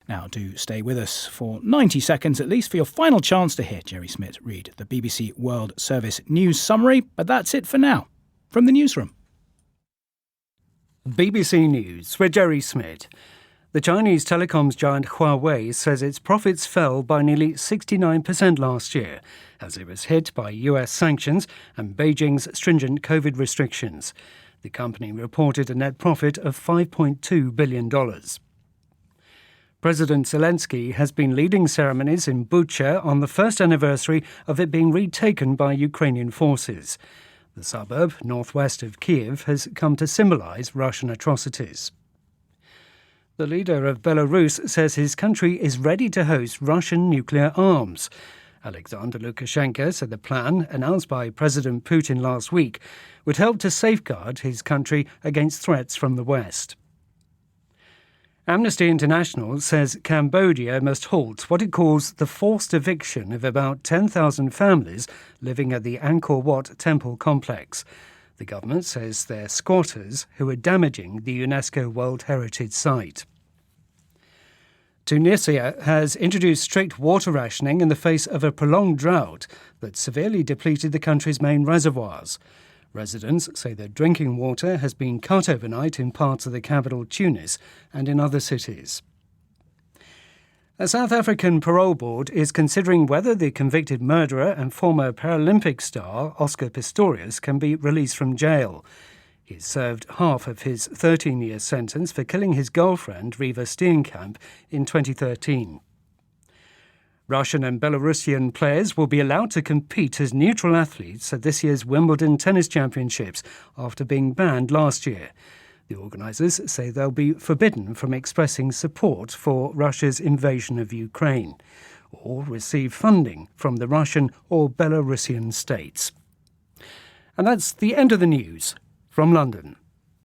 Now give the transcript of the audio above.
Now do stay with us for 90 seconds at least for your final chance to hear Jerry Smit read the BBC World Service News Summary, but that's it for now. From the newsroom. BBC News with Jerry Smit. The Chinese telecoms giant Huawei says its profits fell by nearly 69% last year as it was hit by US sanctions and Beijing's stringent COVID restrictions. The company reported a net profit of $5.2 billion. President Zelensky has been leading ceremonies in Bucha on the first anniversary of it being retaken by Ukrainian forces. The suburb, northwest of Kiev, has come to symbolise Russian atrocities. The leader of Belarus says his country is ready to host Russian nuclear arms. Alexander Lukashenko said the plan, announced by President Putin last week, would help to safeguard his country against threats from the West. Amnesty International says Cambodia must halt what it calls the forced eviction of about 10,000 families living at the Angkor Wat temple complex. The government says they're squatters who are damaging the UNESCO World Heritage Site. Tunisia has introduced strict water rationing in the face of a prolonged drought that severely depleted the country's main reservoirs. Residents say their drinking water has been cut overnight in parts of the capital Tunis and in other cities. A South African parole board is considering whether the convicted murderer and former Paralympic star Oscar Pistorius can be released from jail. He served half of his 13-year sentence for killing his girlfriend, Riva Steenkamp, in 2013. Russian and Belarusian players will be allowed to compete as neutral athletes at this year's Wimbledon Tennis Championships after being banned last year. The organisers say they'll be forbidden from expressing support for Russia's invasion of Ukraine or receive funding from the Russian or Belarusian states. And that's the end of the news from London.